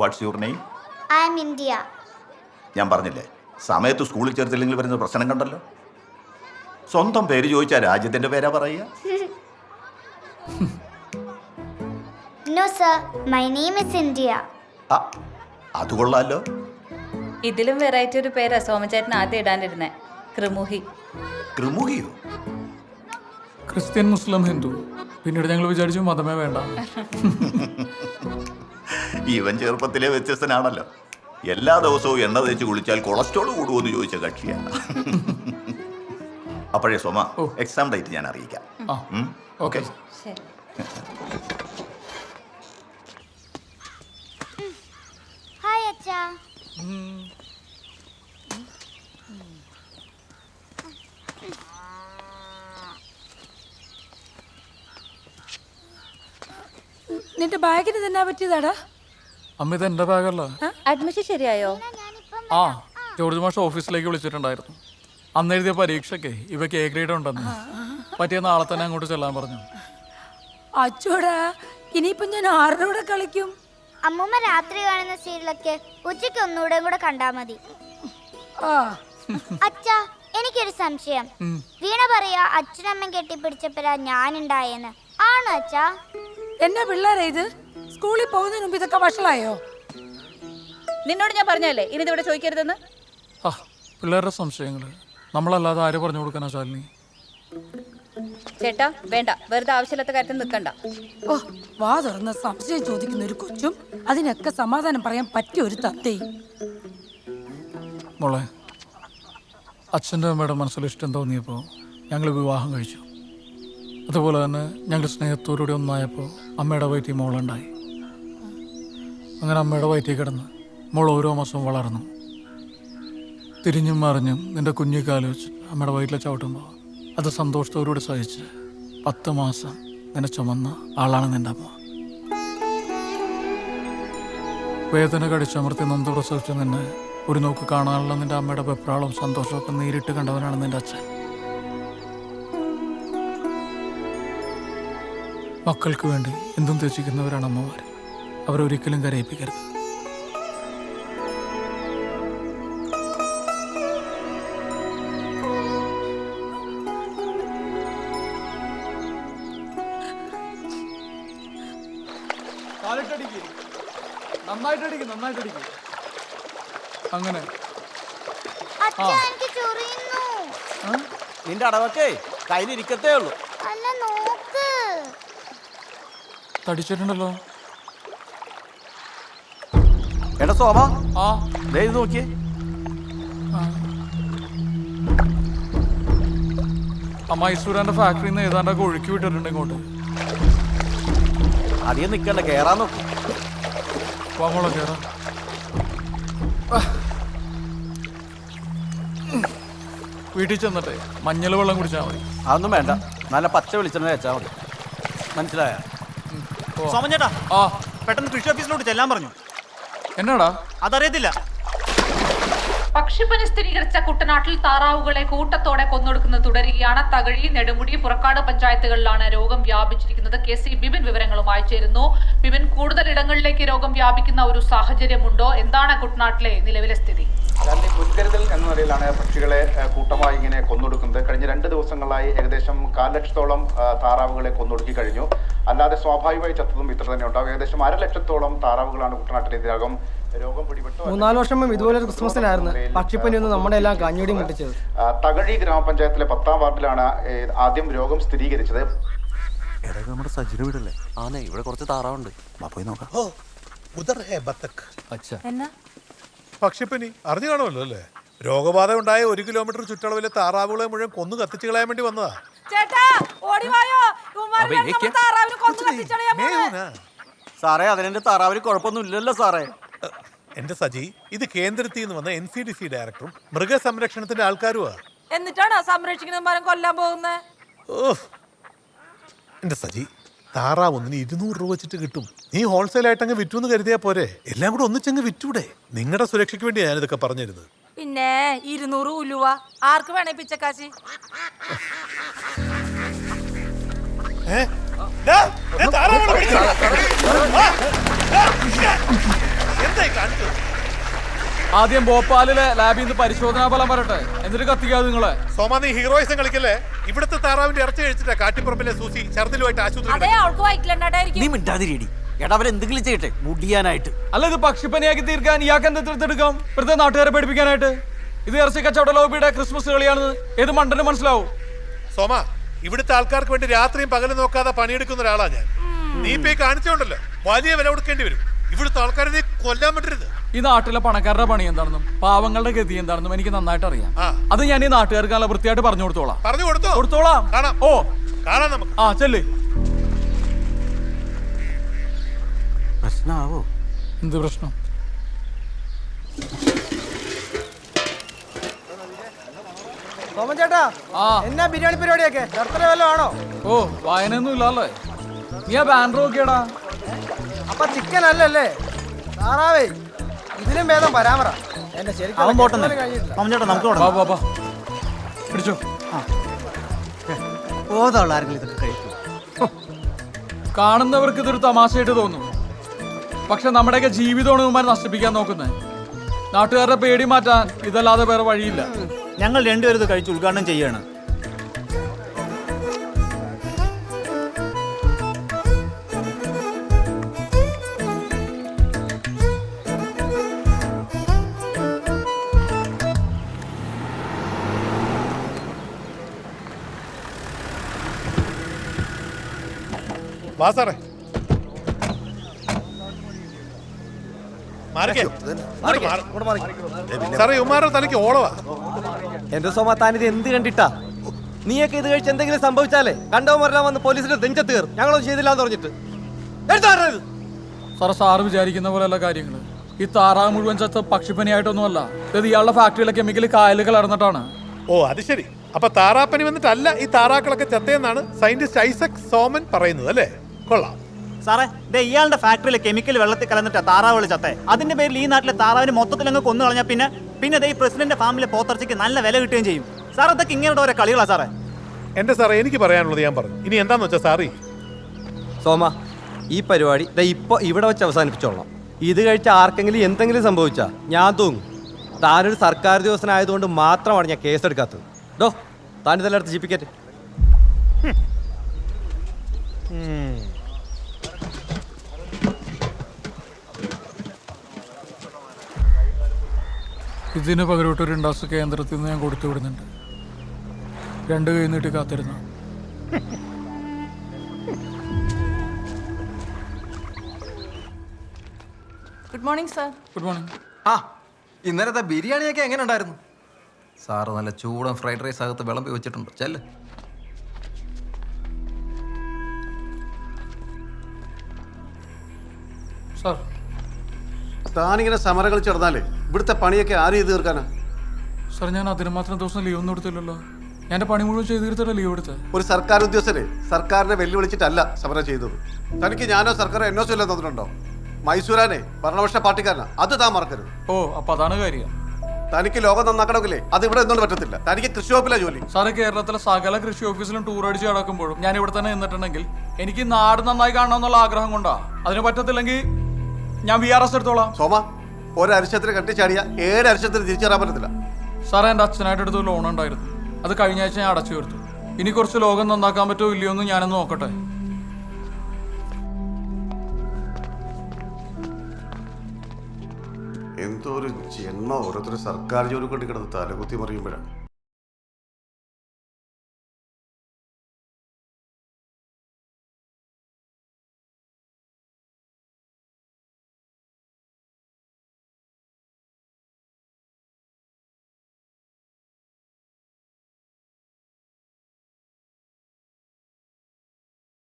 What's your name? I M India. ഞാൻ പറഞ്ഞില്ലേ, സമയത്ത് സ്കൂളിൽ ചേർത്തില്ലെങ്കിൽ വരുന്ന പ്രശ്നം കണ്ടല്ലോ. സ്വന്തം പേര് ചോദിച്ചാൽ രാജ്യത്തിൻ്റെ പേരാ പറയുക. No sir, my name is India. ആ, അത് കൊള്ളാലോ. ഇതിലും വെറൈറ്റി ഒരു പേരാ സോമചേട്ടൻ ആദ്യം ഇടാനിരുന്നേ, കൃമുഹി. കൃമുകിയോ? ക്രിസ്ത്യൻ, മുസ്ലിം, ഹിന്ദു. പിന്നീട് ഞങ്ങൾ വിചാരിച്ചു മതമേ വേണ്ട. ഇവൻ ചെറുപ്പത്തിലെ വ്യത്യസ്തനാണല്ലോ. എല്ലാ ദിവസവും എണ്ണ തേച്ച് കുളിച്ചാൽ കൊളസ്ട്രോൾ കൂടുമെന്ന് ചോദിച്ച കക്ഷിയാണ്. അപ്പോഴേ സോമ, എക്സാം ഡേറ്റ് ഞാൻ അറിയിക്കാം. ഓക്കെ. ശരി. ഹായ് അച്ഛാ. നിന്റെ ബാഗിന് തന്നെ പറ്റിയതാടാ? അമ്മ ഇത് എൻ്റെ ബാഗല്ല. അഡ്മിഷൻ ശരിയായോ? ആ, ജോർജ് മാഷ് ഓഫീസിലേക്ക് വിളിച്ചിട്ടുണ്ടായിരുന്നു. അന്ന് എഴുതിയ പരീക്ഷയ്ക്ക് ഇവയ്ക്ക് എ ഗ്രേഡ് ഉണ്ടെന്ന്. പറ്റിയ നാളെ തന്നെ അങ്ങോട്ട് ചെല്ലാൻ പറഞ്ഞു. അച്ചോടാ, ഇനിയിപ്പം ഞാൻ ആരുടെ കൂടെ കളിക്കും? അമ്മൂമ്മ രാത്രി കാണുന്ന സീരിയലൊക്കെ ഉച്ചയ്ക്ക് ഒന്നുകൂടെ കൂടെ കണ്ടാ മതി. ആ, അച്ഛാ, എനിക്കൊരു സംശയം. വീണ പറയാ അച്ഛനമ്മ കെട്ടിപ്പിടിച്ചപ്പോഴാ ഞാനുണ്ടായെന്ന്. ആണോ അച്ഛാ? എന്നാ പിള്ളേരാ ഇത്? സ്കൂളിൽ പോകുന്നതിന് മുമ്പ് ഇതൊക്കെ വഷളായോ? നിന്നോട് ഞാൻ പറഞ്ഞല്ലേ ഇനി ഇതിവിടെ ചോദിക്കരുതെന്ന്. ആ, പിള്ളേരുടെ സംശയങ്ങൾ നമ്മളല്ലാതെ ആര് പറഞ്ഞു കൊടുക്കാനാ ശാലിനി? ചേട്ടാ വേണ്ട, വെറുതെ ആവശ്യമില്ലാത്ത കാര്യത്തിൽ നിൽക്കണ്ട. ഓ, വാ തുറന്ന സംശയം ചോദിക്കുന്ന ഒരു കൊച്ചും അതിനൊക്കെ സമാധാനം പറയാൻ പറ്റിയ ഒരു തത്തയും. മോളെ, അച്ഛൻ്റെ അമ്മയുടെ മനസ്സിൽ ഇഷ്ടം തോന്നിയപ്പോൾ ഞങ്ങൾ വിവാഹം കഴിച്ചു. അതുപോലെ തന്നെ ഞങ്ങൾ സ്നേഹത്തോടുകൂടി ഒന്നായപ്പോൾ അമ്മയുടെ വയറ്റിൽ മോളുണ്ടായി. അങ്ങനെ അമ്മയുടെ വയറ്റിൽ കിടന്ന് മോൾ ഓരോ മാസവും വളർന്നു. തിരിഞ്ഞും മറിഞ്ഞും നിൻ്റെ കുഞ്ഞിക്കാല് വെച്ച് അമ്മയുടെ വയറ്റിൽ ചവിട്ടുമ്പോൾ അത് സന്തോഷത്തോടുകൂടി സഹിച്ച് 10 മാസം നിന്നെ ചുമന്ന ആളാണ് നിൻ്റെ അമ്മ. വേദന കടിച്ചമർത്തി നൊന്ത് പ്രസവിച്ച നിന്നെ ഒരു നോക്ക് കാണാനുള്ള നിൻ്റെ അമ്മയുടെ വെപ്രാളവും സന്തോഷമൊക്കെ നേരിട്ട് കണ്ടവനാണ് നിൻ്റെ അച്ഛൻ. മക്കൾക്ക് വേണ്ടി എന്തും ത്യജിക്കുന്നവരാണ് അമ്മമാർ. അവരൊരിക്കലും കരയിപ്പിക്കരുത്. അങ്ങനെ അച്ഛാ, എനിക്ക് ചൊറിയുന്നു. നിന്റെ അടവൊക്കെ കയ്യിലിരിക്കത്തേ ഉള്ളൂ. അല്ല, നോക്ക്. തടിച്ചിട്ടുണ്ടല്ലോ. എടാ സോമ, ആ, ദേ ഇത് നോക്കിയേ. ആ മൈസൂരാൻ്റെ ഫാക്ടറിയിൽ നിന്ന് ഏതാണ്ടൊക്കെ ഒഴുക്കി വിട്ടിട്ടുണ്ട് ഇങ്ങോട്ട്. അധികം നിൽക്കണ്ട, കേറാൻ നോക്കും. വാങ്ങോളാം, കയറാം. വീട്ടിൽ ചെന്നിട്ടേ മഞ്ഞൾ വെള്ളം കുടിച്ചാൽ മതി. അതൊന്നും വേണ്ട, നല്ല പച്ച വെളിച്ചെണ്ണ വെച്ചാൽ മതി. മനസ്സിലായ? സോമഞ്ചേട്ടാ, ആ, പെട്ടെന്ന് കൃഷി ഓഫീസിലോട്ട് ചെല്ലാൻ പറഞ്ഞു. എന്നാടാ? അതറിയത്തില്ല. പക്ഷിപ്പനി സ്ഥിരീകരിച്ച കുട്ടനാട്ടിൽ താറാവുകളെ കൂട്ടത്തോടെ കൊന്നൊടുക്കുന്നത് തുടരുകയാണ്. തകഴി, നെടുമുടി, പുറക്കാട് പഞ്ചായത്തുകളിലാണ് രോഗം വ്യാപിച്ചിരിക്കുന്നത്. KC ബിബിൻ വിവരങ്ങളുമായി ചേരുന്നു. ബിബിൻ, കൂടുതൽ ഇടങ്ങളിലേക്ക് രോഗം വ്യാപിക്കുന്ന ഒരു സാഹചര്യമുണ്ടോ? എന്താണ് കുട്ടനാട്ടിലെ നിലവിലെ സ്ഥിതി? മുൻകരുതൽ എന്ന നിലയിലാണ് പക്ഷികളെ കൂട്ടമായി ഇങ്ങനെ കൊന്നൊടുക്കുന്നത്. കഴിഞ്ഞ 2 ദിവസങ്ങളായി ഏകദേശം 1/4 ലക്ഷത്തോളം താറാവുകളെ കൊന്നൊടുക്കി കഴിഞ്ഞു. അല്ലാതെ സ്വാഭാവികമായി ചത്തതും ഇത്ര തന്നെ ഉണ്ടാവും. ഏകദേശം 1/2 ലക്ഷത്തോളം താറാവുകളാണ് കുട്ടനാട്ടിൽ ഇതിനകം രോഗം പിടിപെട്ടു. 3-4 വർഷം മുമ്പ് ഇതുപോലെ ക്രിസ്മസിനായിരുന്നു പക്ഷിപ്പനി ഒന്ന് നമ്മുടെ എല്ലാം കഞ്ഞുടി മുട്ടിച്ചത്. തകഴി ഗ്രാമപഞ്ചായത്തിലെ 10ാം വാർഡിലാണ് ആദ്യം രോഗം സ്ഥിരീകരിച്ചത്. നമ്മുടെ സജിന വീടല്ലേ? ആന്നേ, ഇവിടെ കുറച്ച് താറാവുണ്ട്. പോയി നോക്കാം. എന്നാ പക്ഷിപ്പനി അറിഞ്ഞു കാണുമല്ലോ അല്ലേ? രോഗബാധ ഉണ്ടായ 1 കിലോമീറ്റർ ചുറ്റളവിലെ താറാവുകളെ മുഴുവൻ കൊന്നു കത്തിച്ചു കളയാൻ വേണ്ടി വന്നതാ. സാറേ, അതിനെന്റെ താറാവിന് കുഴപ്പമൊന്നും ഇല്ലല്ലോ സാറേ. എന്റെ സജി, ഇത് കേന്ദ്രത്തിൽ നിന്ന് വന്ന NCDC ഡയറക്ടറും മൃഗസംരക്ഷണത്തിന്റെ ആൾക്കാരുമാ. എന്നിട്ടാണോ സംരക്ഷിക്കുന്ന മരം കൊല്ലാൻ പോകുന്നത്? ഓ, എന്റെ സജി, താറാവ് ഒന്നിന് 200 രൂപ വെച്ചിട്ട് കിട്ടും. നീ ഹോൾസെയിൽ ആയിട്ട് അങ്ങ് വിറ്റു എന്ന് കരുതിയാ പോരെ? എല്ലാം കൂടെ ഒന്നിച്ചങ്ങ് വിറ്റൂടെ? നിങ്ങളുടെ സുരക്ഷയ്ക്ക് വേണ്ടിയാണ് ഞാനിതൊക്കെ പറഞ്ഞിരുന്നത്. പിന്നെ 200 ഉലുവ ആർക്ക് വേണേ പിച്ചക്കാശി? താറാവുകളെ പിടിച്ചോ. ആദ്യം ഭോപ്പാലിലെ ലാബിൽ നിന്ന് പരിശോധനാ ഫലം വരട്ടെ, എന്നിട്ട് കത്തിക്കാതെ നിങ്ങളെ. സോമ നീ ഹീറോയിസം കളിക്കല്ലേ? ഇവിടുത്തെ താറാവിന്റെ ഇറച്ചി കഴിച്ചിട്ടാ കാട്ടിപ്പുറപ്പിലെ സൂസി ഛർദിലുമായിട്ട് ആശുപത്രി. നീ മിണ്ടാതിരിയടി. എടാ അവൻ എന്തെങ്കിലും ചെയ്യട്ടെ മുടിയാനായിട്ട്. അല്ല ഇത് പക്ഷിപ്പനിയാക്കി തീർക്കാൻ ഇയാൾക്ക് എന്ത് എടുക്കാം? ഇവിടുത്തെ നാട്ടുകാരെ പഠിപ്പിക്കാനായിട്ട്? ഇത് ഇറച്ചി കച്ചവട ലോബിയുടെ ക്രിസ്മസ് കളിയാണെന്ന് ഏത് മണ്ടന് മനസ്സിലാവും? സോമ ഇവിടുത്തെ ആൾക്കാർക്ക് വേണ്ടി രാത്രിയും പകലും നോക്കാതെ പണിയെടുക്കുന്ന ഒരാളാ ഞാൻ. നീ ഇപ്പൊ ഈ കാണിച്ചോണ്ടല്ലോ വലിയ വില കൊടുക്കേണ്ടി വരും. ഇവിടുത്തെ ആൾക്കാരെ നീ കൊല്ലാൻ പറ്റരുത്. ഈ നാട്ടിലെ പണക്കാരുടെ പണി എന്താണെന്നും പാവങ്ങളുടെ ഗതി എന്താണെന്നും എനിക്ക് നന്നായിട്ട് അറിയാം. അത് ഞാൻ ഈ നാട്ടുകാർക്ക് നല്ല വൃത്തിയായിട്ട് പറഞ്ഞു കൊടുത്തോളാം. പറഞ്ഞു കൊടുത്തോളാം. കാണാം. ഓ കാണാം നമുക്ക്. ആ ചെല്ല്. പ്രശ്നാവോ? എന്ത് പ്രശ്നം? സോമൻ ചേട്ടാ, എന്നാ ബിരിയാണി പരിപാടിയൊക്കെ ബർത്ത്ഡേ വല്ലതും ആണോ? ഓ വായനൊന്നും ഇല്ലല്ലേ? നീ ആ ബാനർ നോക്കിയടാ. അപ്പൊ ചിക്കൻ അല്ലല്ലേ താറാവേ? ഇതിലും ഭേദം പരാമറ. എന്റെ അവൻ പോട്ടെന്ന് സോമൻ നമുക്ക് വാ, വാ, വാ. പിടിച്ചോ. ബോധമുള്ള ആരെങ്കിലും ഇതൊക്കെ കഴിക്കും? കാണുന്നവർക്ക് ഇതൊരു തമാശയായിട്ട് തോന്നും, പക്ഷെ നമ്മുടെയൊക്കെ ജീവിതമാണ് ഇവന്മാർ നശിപ്പിക്കാൻ നോക്കുന്നത്. നാട്ടുകാരുടെ പേടി മാറ്റാൻ ഇതല്ലാതെ വേറെ വഴിയില്ല. ഞങ്ങൾ രണ്ടുപേരും ഇത് കഴിച്ച് ഉദ്ഘാടനം ചെയ്യാണ്. വാ സാറേ. സാറേ ഉമ്മാരുടെ തലയ്ക്ക് ഓളവാ. എന്റെ സോമ താനിത് എന്ത് കണ്ടിട്ടാ? നീയൊക്കെ ഇത് കഴിച്ച് എന്തെങ്കിലും സംഭവിച്ചാലേ കണ്ടവന്മാരെല്ലാം വന്ന് പോലീസിന്റെ നെഞ്ചത്ത് കയറും. ഞങ്ങളൊന്നും ചെയ്തില്ലാന്ന് പറഞ്ഞിട്ട് സാറ് വിചാരിക്കുന്ന പോലെയല്ല കാര്യങ്ങൾ. ഈ താറാവ് മുഴുവൻ ചത്ത പക്ഷിപ്പനിയായിട്ടൊന്നുമല്ല. ഇത് ഇയാളുടെ ഫാക്ടറിയിലെ കെമിക്കൽ കായൽ കലർന്നിട്ടാണ്. ഓ അത് ശരി. അപ്പൊ താറാപ്പനി വന്നിട്ടല്ല ഈ താറാക്കളൊക്കെ ചത്തയെന്നാണ് സയന്റിസ്റ്റ് ഐസക് സോമൻ പറയുന്നത് അല്ലേ? കൊള്ളാം സാറേ. ഇയാളുടെ ഫാക്ടറിയിലെ കെമിക്കൽ വെള്ളത്തിൽ കലർന്നിട്ടാ താറാവുകൾ ചത്തേ. അതിന്റെ പേരിൽ ഈ നാട്ടിലെ താറാവിന് മൊത്തത്തിൽ അങ്ങ് കൊന്നു കളഞ്ഞാൽ പിന്നെ ഈ പ്രസിഡന്റ് ഫാമിലെ പോത്തിറച്ചിക്ക് നല്ല വില കിട്ടുകയും ചെയ്യും. സാർ അതൊക്കെ ഇങ്ങനെയുള്ള ഓരോ കളികളാ സാറേ. എന്റെ സാറേ എനിക്ക് പറയാനുള്ളത് ഞാൻ പറഞ്ഞു. ഇനി എന്താന്ന് വെച്ചാൽ സാറി സോമ ഈ പരിപാടി ഇപ്പൊ ഇവിടെ വെച്ച് അവസാനിപ്പിച്ചോളാം. ഇത് കഴിച്ച ആർക്കെങ്കിലും എന്തെങ്കിലും സംഭവിച്ചാ ഞാൻ തൂങ്ങും. താനൊരു സർക്കാർ ഉദ്യോഗസ്ഥനായതുകൊണ്ട് മാത്രമാണ് ഞാൻ കേസെടുക്കാത്തത്. ഡോ താനിതെല്ലാം അടുത്ത് ജീപ്പിക്കറ്റ്. ഇതിന് പകരമായിട്ട് ഒരു ഇൻഡസ്ട്രി കേന്ദ്രത്തിൽ നിന്ന് ഞാൻ കൊടുത്തു വിടുന്നുണ്ട്. 2 കൈ നീട്ടി കാത്തിരുന്നു. Good morning sir. Good morning. ഇന്നലത്തെ ബിരിയാണിയൊക്കെ എങ്ങനെ ഉണ്ടായിരുന്നു? സാറ് നല്ല ചൂടൻ ഫ്രൈഡ് റൈസ് അകത്ത് വിളമ്പി വെച്ചിട്ടുണ്ട്. ചെല്ല്. സാർ താനിങ്ങനെ സമരം കളിച്ച് നടന്നാലേ ഇവിടുത്തെ പണിയൊക്കെ ആര് ചെയ്ത് തീർക്കാനാ? സാർ ഞാൻ അതിന് മാത്രം ദിവസം ലീവ് ഒന്നും എടുത്തില്ലല്ലോ. ഞാൻ എൻ്റെ പണി മുഴുവൻ ചെയ്ത് തീർത്തല്ലേ ലീവ് എടുത്തത്. ഒരു സർക്കാർ ഉദ്യോഗസ്ഥരെ സർക്കാരിനെ വെല്ലുവിളിച്ചിട്ടല്ല സമരം ചെയ്തത്. തനിക്ക് ഞാനോ സർക്കാരോ എന്നോ ചൊല്ലാൻ തന്നിട്ടുണ്ടോ? മൈസൂരാനെ ഭരണപക്ഷ പാർട്ടിക്കാരനാ, അത് താൻ മറക്കരുത്. ഓ അപ്പൊ അതാണ് കാര്യം. തനിക്ക് ലോകം നന്നാക്കണമെങ്കിലേ അത് ഇവിടെ എന്തുകൊണ്ട് പറ്റത്തില്ല. തനിക്ക് കൃഷി വകുപ്പിലാ ജോലി. സാറ് കേരളത്തിലെ സകല കൃഷി ഓഫീസിലും ടൂർ അടിച്ച് കിടക്കുമ്പോഴും ഞാൻ ഇവിടെ തന്നെ നിന്നിട്ടുണ്ടെങ്കിൽ എനിക്ക് നാട് നന്നായി കാണണമെന്നുള്ള ആഗ്രഹം കൊണ്ടാ. അതിന് പറ്റത്തില്ലെങ്കിൽ ഞാൻ VRS എടുത്തോളാം. സോമ ഒരരിശത്തിന് കെട്ടിച്ചാടിയ 7 അരിശത്തിന് തിരിച്ചു തരാൻ പറ്റത്തില്ല. സാറേ എൻ്റെ അച്ഛനായിട്ട് എടുത്ത് ലോൺ ഉണ്ടായിരുന്നു, അത് കഴിഞ്ഞ ആഴ്ച ഞാൻ അടച്ചു തീർത്തു. ഇനി കുറച്ച് ലോകം നന്നാക്കാൻ പറ്റുമോ ഇല്ലയോ എന്ന് ഞാനൊന്ന് നോക്കട്ടെ. എന്തോ ഒരു ജന്മ ഓരോരുത്തർ സർക്കാർ ജോലി കൊണ്ട് കിടന്ന് തലകുത്തി മറിയുമ്പോഴാണ്